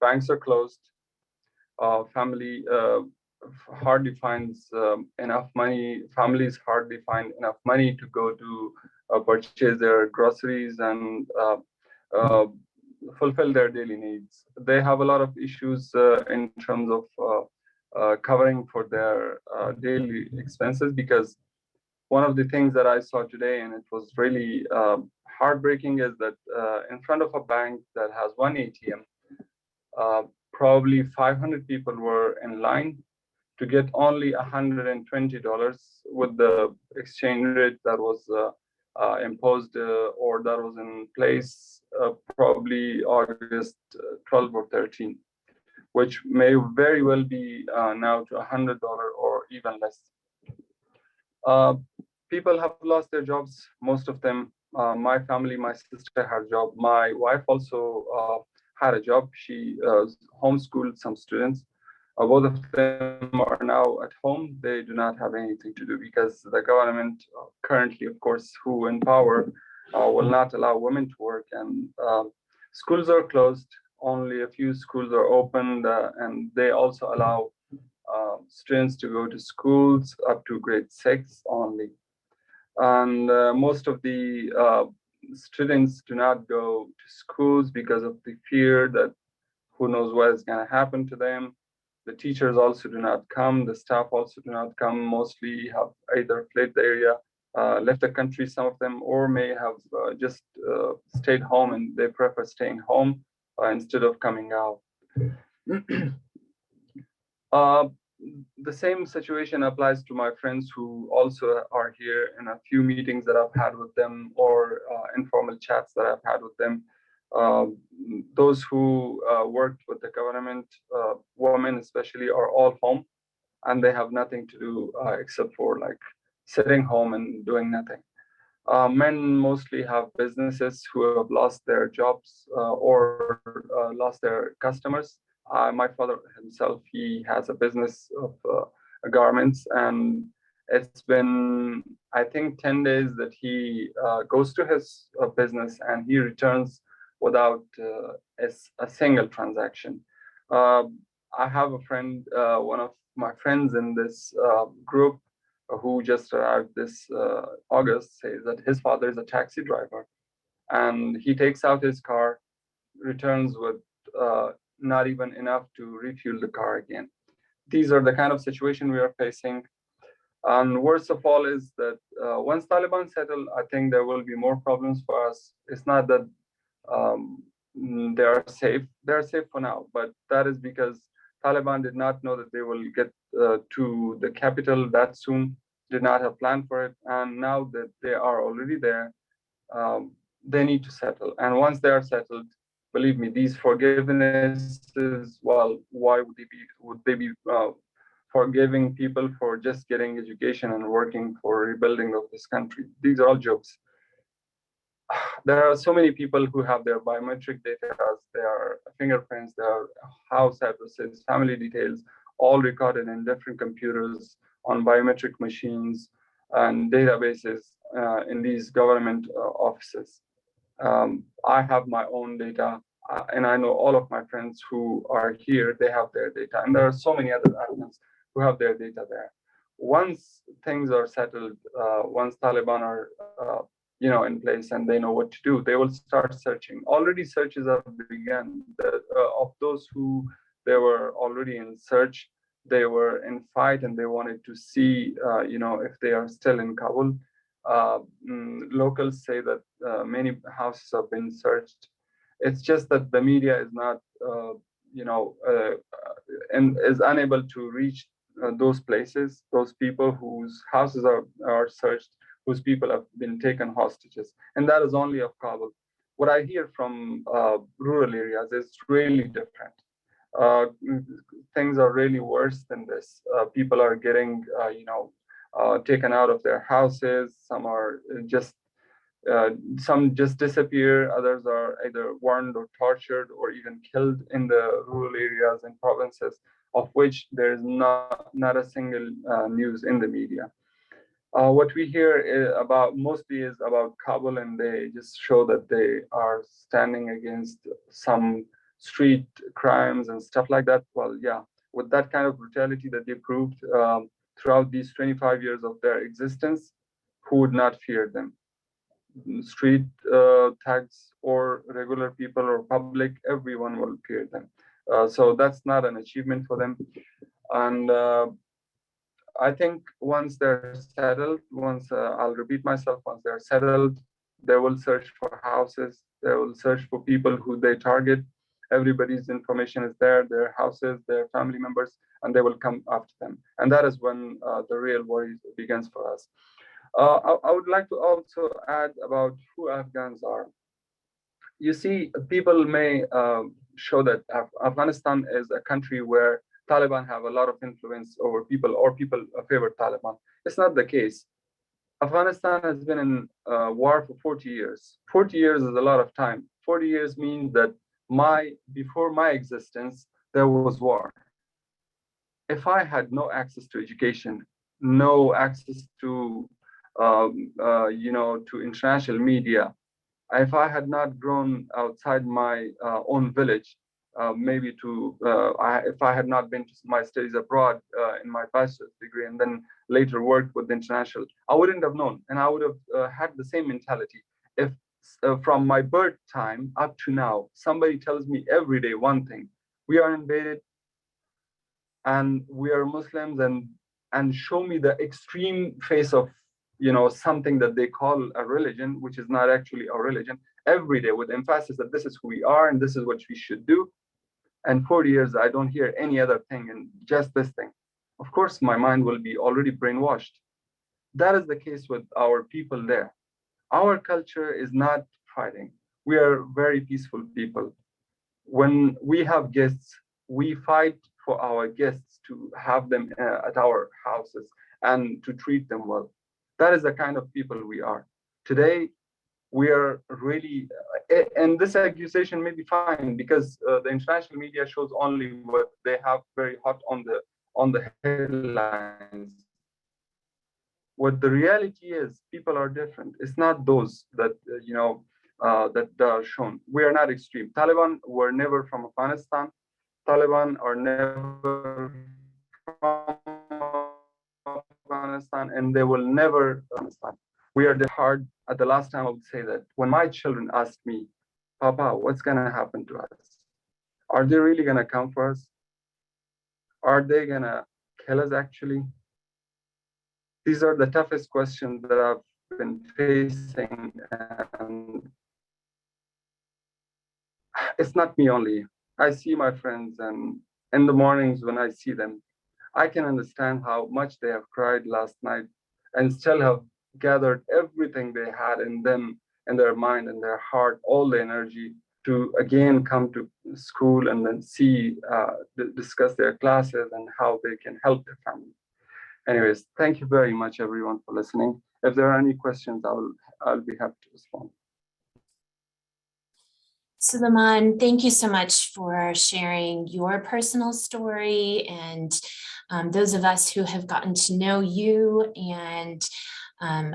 banks are closed, family hardly finds enough money, families hardly find enough money to go to purchase their groceries and fulfill their daily needs. They have a lot of issues in terms of covering for their daily expenses, because one of the things that I saw today, and it was really heartbreaking, is that in front of a bank that has one ATM, probably 500 people were in line to get only $120 with the exchange rate that was imposed or that was in place probably August 12 or 13, which may very well be now to $100 or even less. People have lost their jobs, most of them. My family, my sister had a job. My wife also had a job. She homeschooled some students. Both of them are now at home. They do not have anything to do because the government currently, of course, who in power, will not allow women to work, and schools are closed. Only a few schools are open, and they also allow students to go to schools up to grade 6 only. And most of the students do not go to schools because of the fear that who knows what is going to happen to them. The teachers also do not come. The staff also do not come. Mostly have either fled the area, left the country, some of them, or may have just stayed home, and they prefer staying home instead of coming out. The same situation applies to my friends who also are here in a few meetings that I've had with them, or informal chats that I've had with them. Those who worked with the government, women especially, are all home, and they have nothing to do except for like sitting home and doing nothing. Men mostly have businesses who have lost their jobs or lost their customers. My father himself, he has a business of garments, and it's been, I think, 10 days that he goes to his business and he returns without a single transaction. I have a friend, one of my friends in this group who just arrived this August, says that his father is a taxi driver, and he takes out his car, returns with not even enough to refuel the car again. These are the kind of situation we are facing. And worst of all is that once Taliban settle, I think there will be more problems for us. It's not that they are safe. They are safe for now, but that is because Taliban did not know that they will get to the capital that soon, did not have planned for it. And now that they are already there, they need to settle. And once they are settled, believe me, these forgivenesses, well, why would they be forgiving people for just getting education and working for rebuilding of this country. These are all jokes. There are so many people who have their biometric data, their fingerprints, their house addresses, family details, all recorded in different computers on biometric machines and databases in these government offices. I have my own data, and I know all of my friends who are here, they have their data. And there are so many other Afghans who have their data there. Once things are settled, once Taliban are in place and they know what to do, they will start searching. Already searches have begun. Of those who they were already in search, they were in fight and they wanted to see, if they are still in Kabul. Locals say that many houses have been searched. It's just that the media is not, and is unable to reach those places, those people whose houses are searched, whose people have been taken hostages. And that is only of Kabul. What I hear from rural areas is really different. Things are really worse than this. People are getting, taken out of their houses. Some are some just disappear. Others are either warned or tortured or even killed in the rural areas and provinces, of which there is not a single news in the media. What we hear mostly is about Kabul, and they just show that they are standing against some street crimes and stuff like that. Well, yeah, with that kind of brutality that they proved throughout these 25 years of their existence, who would not fear them? Street thugs or regular people or public, everyone will fear them. So that's not an achievement for them. And I think once they're settled, I'll repeat myself, once they're settled, they will search for houses, they will search for people who they target. Everybody's information is there, their houses, their family members, and they will come after them. And that is when the real worry begins for us. I would like to also add about who Afghans are. You see, people may show that Afghanistan is a country where Taliban have a lot of influence over people, or people favor Taliban. It's not the case. Afghanistan has been in war for 40 years. 40 years is a lot of time. 40 years means that before my existence, there was war. If I had no access to education, no access to to international media, if I had not grown outside my own village, if I had not been to my studies abroad in my bachelor's degree and then later worked with international, I wouldn't have known, and I would have had the same mentality. If from my birth time up to now, somebody tells me every day one thing: we are invaded and we are Muslims, and show me the extreme face of something that they call a religion, which is not actually a religion, every day with emphasis that this is who we are and this is what we should do. And 40 years, I don't hear any other thing and just this thing. Of course, my mind will be already brainwashed. That is the case with our people there. Our culture is not fighting. We are very peaceful people. When we have guests, we fight for our guests to have them at our houses and to treat them well. That is the kind of people we are. Today, we are really, and this accusation may be fine because the international media shows only what they have very hot on the headlines. What the reality is, people are different. It's not those that that are shown. We are not extreme. Taliban were never from Afghanistan. Taliban are never from Afghanistan, and they will never Afghanistan. We are hard. At the last time, I would say that when my children ask me, Papa, what's going to happen to us? Are they really going to come for us? Are they going to kill us actually? These are the toughest questions that I've been facing. And it's not me only. I see my friends, and in the mornings when I see them, I can understand how much they have cried last night and still have gathered everything they had in them, in their mind and their heart, all the energy to again come to school and then see, discuss their classes and how they can help their family. Anyways, thank you very much, everyone, for listening. If there are any questions, I'll be happy to respond. Suleiman, thank you so much for sharing your personal story, and those of us who have gotten to know you and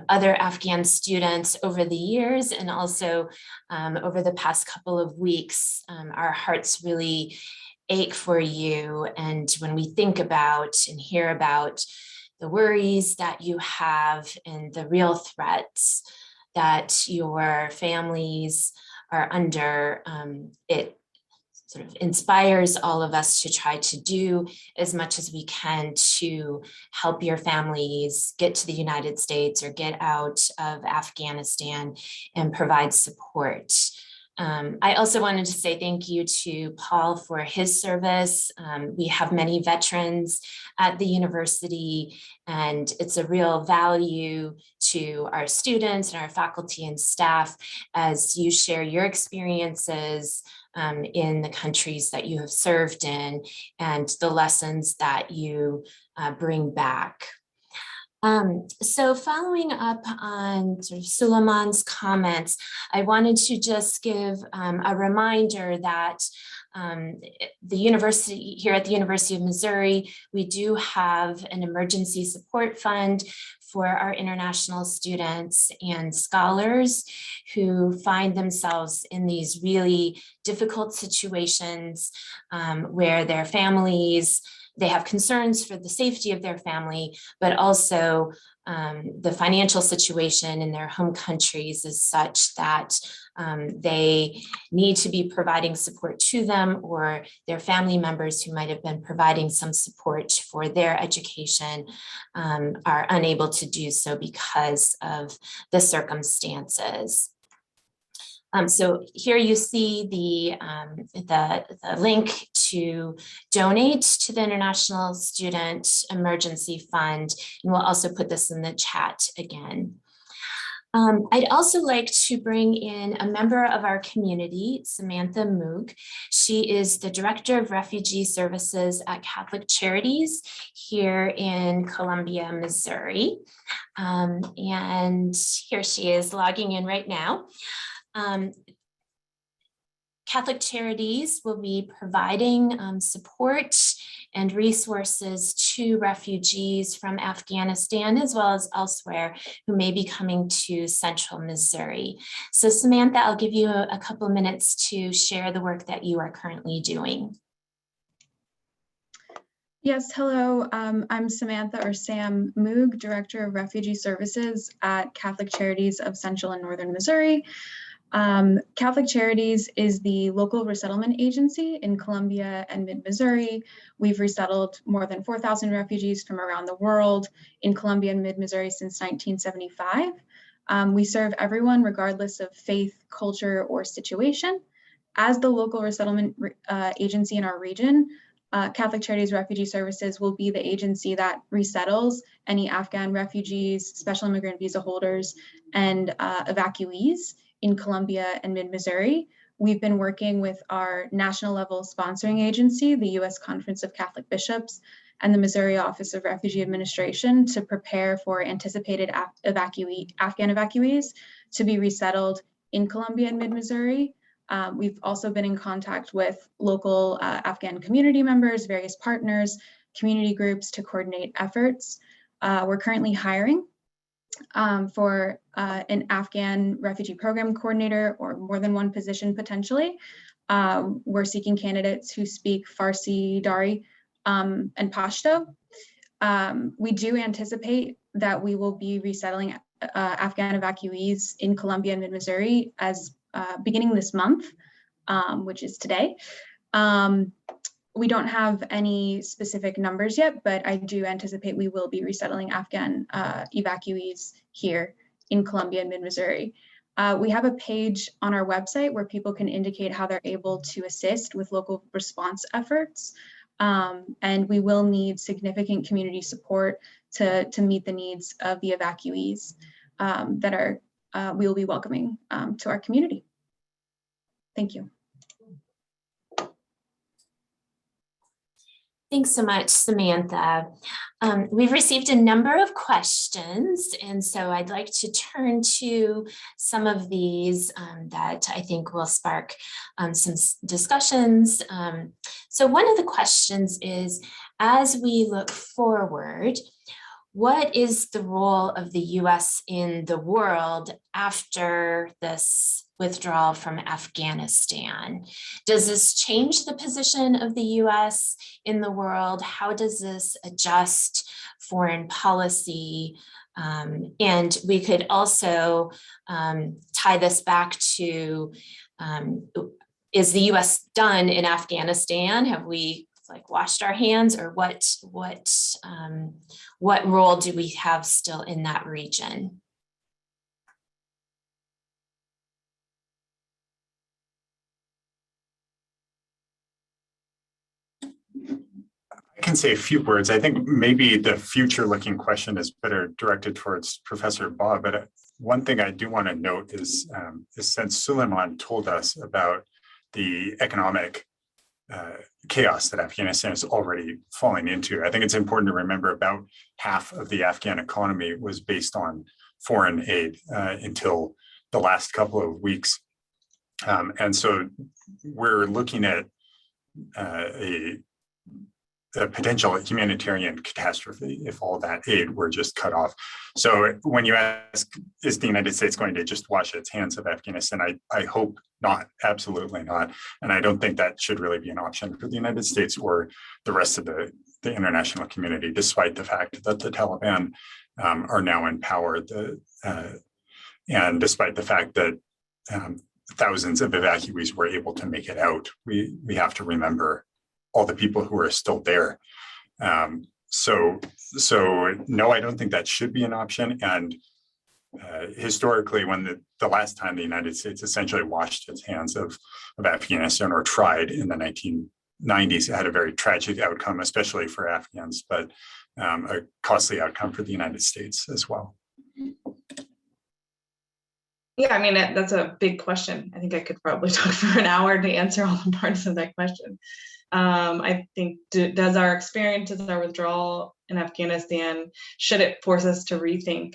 other Afghan students over the years and also over the past couple of weeks. Our hearts really ache for you. And when we think about and hear about the worries that you have and the real threats that your families are under, it sort of inspires all of us to try to do as much as we can to help your families get to the United States or get out of Afghanistan and provide support. I also wanted to say thank you to Paul for his service. We have many veterans at the university, and it's a real value to our students and our faculty and staff as you share your experiences in the countries that you have served in and the lessons that you bring back. So following up on sort of Suleiman's comments, I wanted to just give a reminder that the university, here at the University of Missouri, we do have an emergency support fund for our international students and scholars who find themselves in these really difficult situations where their families, they have concerns for the safety of their family, but also the financial situation in their home countries is such that they need to be providing support to them, or their family members who might have been providing some support for their education are unable to do so because of the circumstances. So here you see the link to donate to the International Student Emergency Fund, and we'll also put this in the chat again. I'd also like to bring in a member of our community, Samantha Moog. She is the Director of Refugee Services at Catholic Charities here in Columbia, Missouri. And here she is logging in right now. Catholic Charities will be providing support and resources to refugees from Afghanistan as well as elsewhere who may be coming to central Missouri. So Samantha, I'll give you a couple minutes to share the work that you are currently doing. Yes, hello. I'm Samantha, or Sam Moog, Director of Refugee Services at Catholic Charities of Central and Northern Missouri. Catholic Charities is the local resettlement agency in Columbia and mid-Missouri. We've resettled more than 4,000 refugees from around the world in Columbia and mid-Missouri since 1975. We serve everyone regardless of faith, culture, or situation. As the local resettlement agency in our region, Catholic Charities Refugee Services will be the agency that resettles any Afghan refugees, special immigrant visa holders, and evacuees in Columbia and mid-Missouri. We've been working with our national level sponsoring agency, the U.S. Conference of Catholic Bishops, and the Missouri Office of Refugee Administration to prepare for anticipated Afghan evacuees to be resettled in Columbia and mid-Missouri. We've also been in contact with local Afghan community members, various partners, community groups to coordinate efforts. We're currently hiring for an Afghan refugee program coordinator, or more than one position potentially. We're seeking candidates who speak Farsi, Dari, and Pashto. We do anticipate that we will be resettling Afghan evacuees in Columbia and mid-Missouri as beginning this month, which is today. We don't have any specific numbers yet, but I do anticipate we will be resettling Afghan evacuees here in Columbia and mid-Missouri. We have a page on our website where people can indicate how they're able to assist with local response efforts. And we will need significant community support to meet the needs of the evacuees that we will be welcoming to our community. Thank you. Thanks so much, Samantha. We've received a number of questions, and so I'd like to turn to some of these that I think will spark some discussions. So one of the questions is, as we look forward, what is the role of the US in the world after this withdrawal from Afghanistan? Does this change the position of the US in the world? How does this adjust foreign policy? And we could also tie this back to, is the US done in Afghanistan? Have we washed our hands, or what role do we have still in that region? I can say a few words. I think maybe the future-looking question is better directed towards Professor Baugh, but one thing I do want to note is since Suleiman told us about the economic chaos that Afghanistan is already falling into, I think it's important to remember about half of the Afghan economy was based on foreign aid until the last couple of weeks. And so we're looking at a potential humanitarian catastrophe if all that aid were just cut off. So when you ask, is the United States going to just wash its hands of Afghanistan? I hope not, absolutely not. And I don't think that should really be an option for the United States or the rest of the international community, despite the fact that the Taliban are now in power, and despite the fact that thousands of evacuees were able to make it out. We have to remember all the people who are still there. So no, I don't think that should be an option. And historically, when the last time the United States essentially washed its hands of Afghanistan, or tried in the 1990s, it had a very tragic outcome, especially for Afghans, but a costly outcome for the United States as well. Yeah, I mean, that's a big question. I think I could probably talk for an hour to answer all the parts of that question. I think, does our experience, does our withdrawal in Afghanistan, should it force us to rethink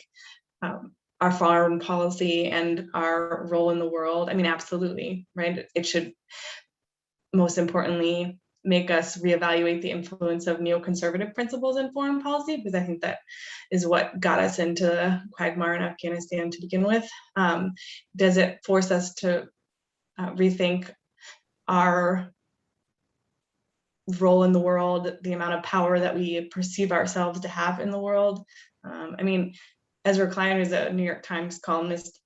our foreign policy and our role in the world? I mean, absolutely, right? It should, most importantly, make us reevaluate the influence of neoconservative principles in foreign policy, because I think that is what got us into the quagmire in Afghanistan to begin with. Does it force us to rethink our role in the world, the amount of power that we perceive ourselves to have in the world? I mean, Ezra Klein, who's a New York Times columnist,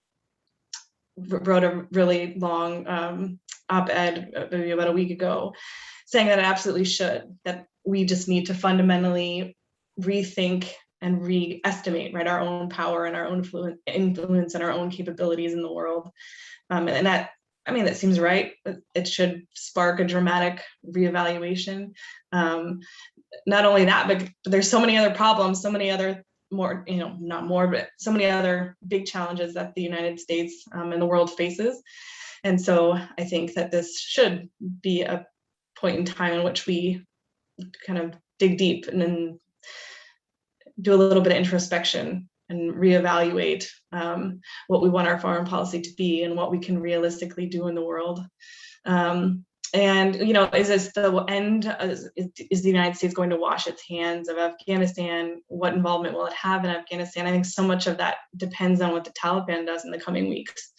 wrote a really long op-ed maybe about a week ago, saying that it absolutely should, that we just need to fundamentally rethink and re-estimate, right, our own power and our own influence and our own capabilities in the world. And that, I mean, that seems right. It should spark a dramatic reevaluation. Not only that, but there's so many other problems, so many other so many other big challenges that the United States and the world faces. And so I think that this should be a point in time in which we kind of dig deep and then do a little bit of introspection and reevaluate what we want our foreign policy to be and what we can realistically do in the world. And, is this the end? Is the United States going to wash its hands of Afghanistan? What involvement will it have in Afghanistan? I think so much of that depends on what the Taliban does in the coming weeks.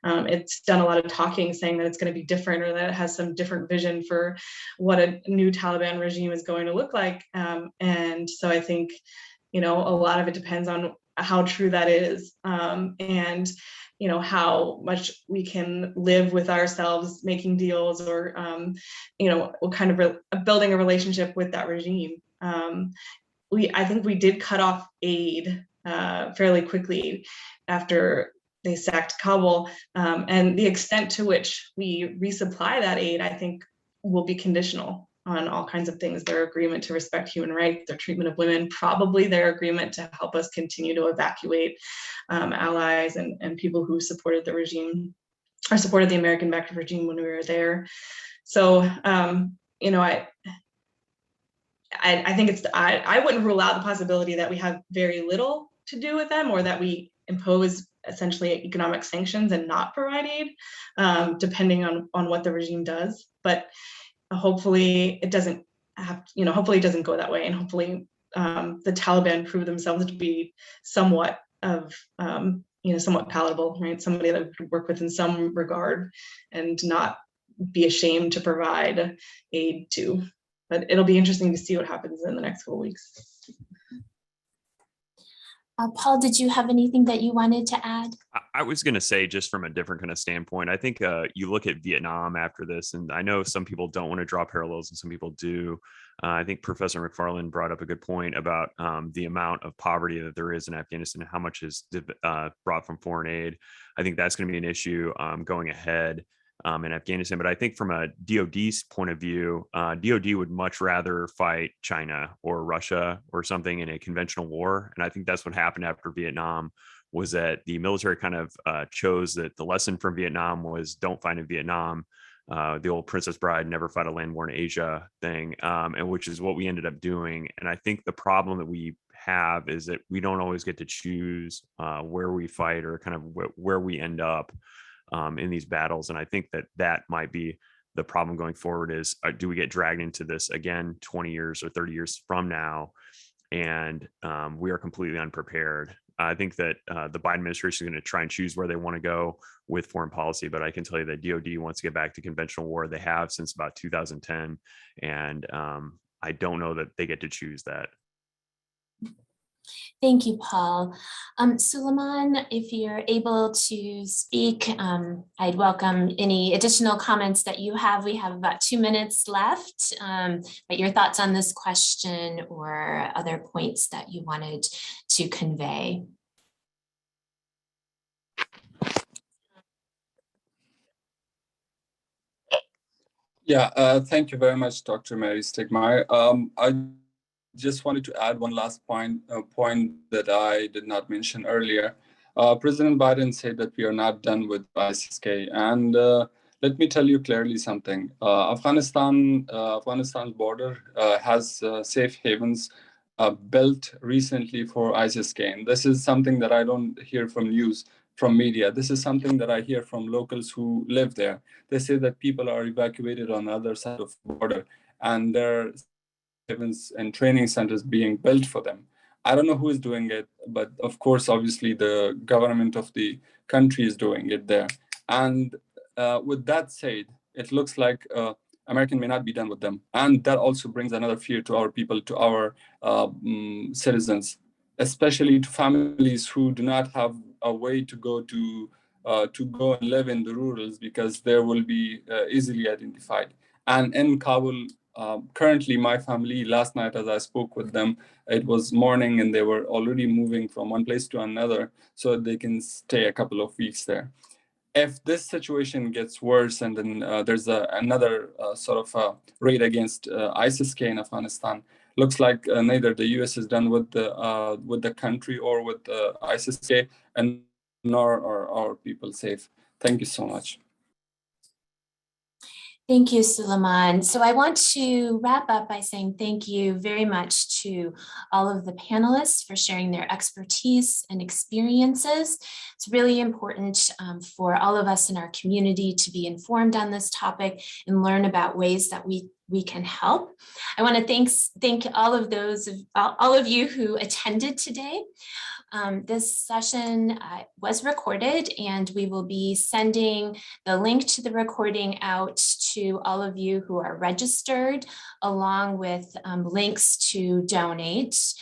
It's done a lot of talking, saying that it's going to be different, or that it has some different vision for what a new Taliban regime is going to look like. And so I think, a lot of it depends on how true that is, and how much we can live with ourselves making deals, or what kind of building a relationship with that regime. I think we did cut off aid fairly quickly after they sacked Kabul, and the extent to which we resupply that aid, I think, will be conditional on all kinds of things: their agreement to respect human rights, their treatment of women, probably their agreement to help us continue to evacuate allies and people who supported the regime, or supported the American-backed regime when we were there. So, I think I wouldn't rule out the possibility that we have very little to do with them, or that we impose essentially economic sanctions and not provide aid, depending on what the regime does. But hopefully it doesn't hopefully it doesn't go that way, and hopefully the Taliban prove themselves to be somewhat somewhat palatable, right? Somebody that we could work with in some regard and not be ashamed to provide aid to. But it'll be interesting to see what happens in the next couple of weeks. Paul, did you have anything that you wanted to add? I was going to say, just from a different kind of standpoint, I think you look at Vietnam after this, and I know some people don't want to draw parallels and some people do. I think Professor McFarland brought up a good point about the amount of poverty that there is in Afghanistan and how much is brought from foreign aid. I think that's going to be an issue going ahead in Afghanistan. But I think from a DOD's point of view, DOD would much rather fight China or Russia or something in a conventional war. And I think that's what happened after Vietnam, was that the military kind of chose that the lesson from Vietnam was don't fight in Vietnam. The old Princess Bride, never fight a land war in Asia thing, and which is what we ended up doing. And I think the problem that we have is that we don't always get to choose where we fight or kind of where we end up in these battles. And I think that might be the problem going forward is, do we get dragged into this again 20 years or 30 years from now? And we are completely unprepared. I think that the Biden administration is going to try and choose where they want to go with foreign policy. But I can tell you that DOD wants to get back to conventional war. They have since about 2010. And I don't know that they get to choose that. Thank you, Paul. Suleiman, if you're able to speak, I'd welcome any additional comments that you have. We have about 2 minutes left, but your thoughts on this question or other points that you wanted to convey. Yeah, thank you very much, Dr. Mary Stegmaier. I just wanted to add one last point that I did not mention earlier. President Biden said that we are not done with ISIS-K, and let me tell you clearly something. Afghanistan's border has safe havens built recently for ISIS-K, and this is something that I don't hear from media. This is something that I hear from locals who live there. They say that people are evacuated on the other side of the border, and they're and training centers being built for them. I don't know who is doing it, but of course, obviously, the government of the country is doing it there. And with that said, it looks like America may not be done with them. And that also brings another fear to our people, to our citizens, especially to families who do not have a way to go and live in the rurals, because they will be easily identified. And in Kabul, currently, my family, last night as I spoke with them, it was morning and they were already moving from one place to another so they can stay a couple of weeks there. If this situation gets worse and then there's another sort of raid against ISIS-K in Afghanistan, looks like neither the U.S. is done with the country or with ISIS-K, and nor are our people safe. Thank you so much. Thank you, Suleiman. So I want to wrap up by saying thank you very much to all of the panelists for sharing their expertise and experiences. It's really important for all of us in our community to be informed on this topic and learn about ways that we can help. I want to thank all of you who attended today. This session was recorded, and we will be sending the link to the recording out to all of you who are registered, along with links to donate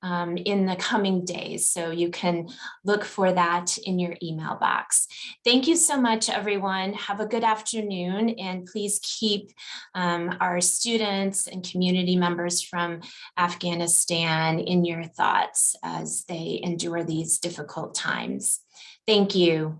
in the coming days. So you can look for that in your email box. Thank you so much, everyone. Have a good afternoon, and please keep our students and community members from Afghanistan in your thoughts as they endure these difficult times. Thank you.